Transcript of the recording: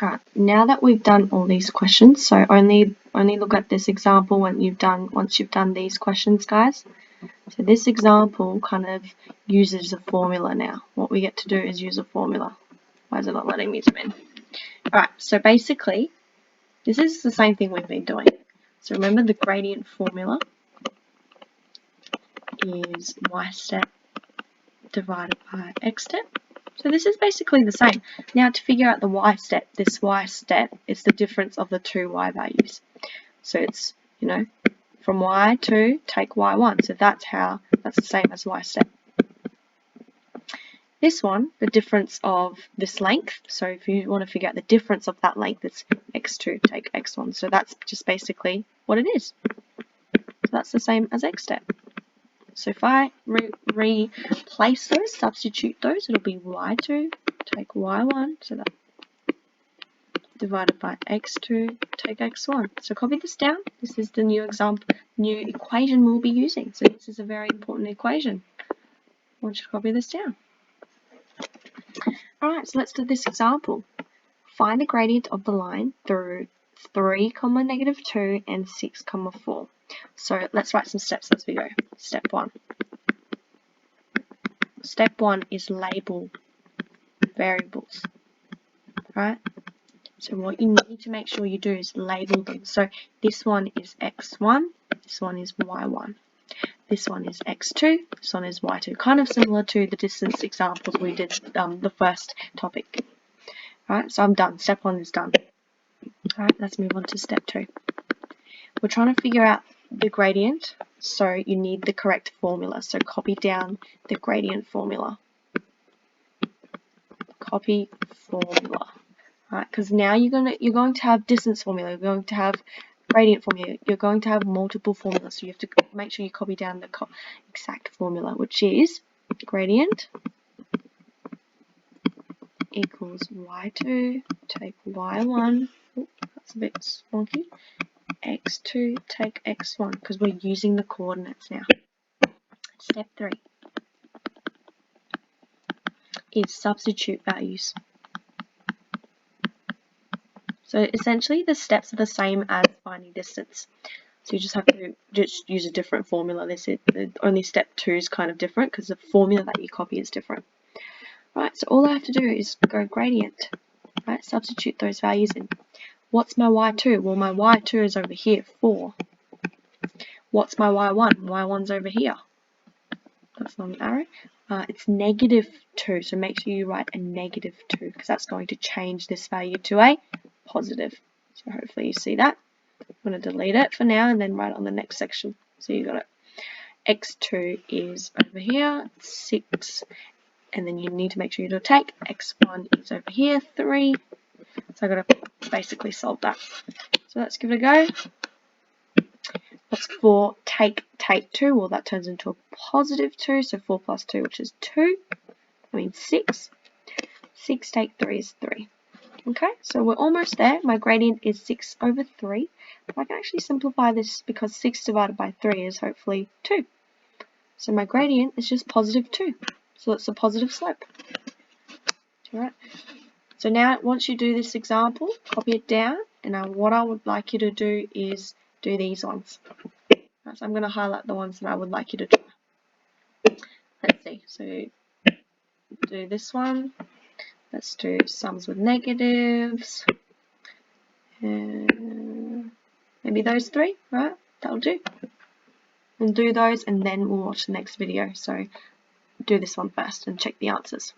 Alright, now that we've done all these questions, so only look at this example once you've done these questions, guys. So this example kind of uses a formula now. What we get to do is use a formula. Why is it not letting me zoom in? Alright, so basically, this is the same thing we've been doing. So remember the gradient formula is y step divided by x step. So this is basically the same. Now to figure out the y step, this y step is the difference of the two y values. So it's, from y2 take y1. So that's the same as y step. This one, the difference of this length. So if you want to figure out the difference of that length, it's x2 take x1. So that's just basically what it is. So that's the same as x step. So if I replace those, substitute those, it'll be y2 take y1, so that divided by x2 take x1. So copy this down. This is the new equation we'll be using. So this is a very important equation. I want you to copy this down. Alright, so let's do this example. Find the gradient of the line through 3, -2 and 6, 4. So let's write some steps as we go. Step 1. Step 1 is label variables, right? So what you need to make sure you do is label them. So this one is x1, this one is y1. This one is x2, this one is y2. Kind of similar to the distance examples we did the first topic. Alright, so I'm done. Step 1 is done. Alright, let's move on to step 2. We're trying to figure out the gradient, so you need the correct formula. So copy down the gradient formula. Copy formula. Alright, because now you're going to have distance formula, you're going to have gradient formula, you're going to have multiple formulas. So you have to make sure you copy down the exact formula, which is gradient equals y2 take y1. Oops, that's a bit wonky. x2 take x1, because we're using the coordinates now. Step 3 is substitute values. So essentially the steps are the same as finding distance. So you just have to just use a different formula. This is only step 2 is kind of different because the formula that you copy is different. Right, so all I have to do is go gradient. Right, substitute those values in. What's my y2? Well, my y2 is over here, 4. What's my y1? y1's over here. That's not an arrow. It's -2, so make sure you write a -2 because that's going to change this value to a positive. So hopefully you see that. I'm going to delete it for now and then write it on the next section. So you got it. x2 is over here, 6, and then you need to make sure you do a take. x1 is over here, 3. So I've got to basically solve that. So let's give it a go. What's 4 take 2? Well, that turns into a +2, so 4 plus 2, which is 2. I mean 6. 6 take 3 is 3. Okay, so we're almost there. My gradient is 6 over 3. But I can actually simplify this because 6 divided by 3 is hopefully 2. So my gradient is just +2. So it's a positive slope. Alright. So now once you do this example, copy it down. And now what I would like you to do is do these ones. Right, so I'm going to highlight the ones that I would like you to try. Let's see. So do this one. Let's do sums with negatives. Maybe those 3, right? That'll do. And do those and then we'll watch the next video. So do this one first and check the answers.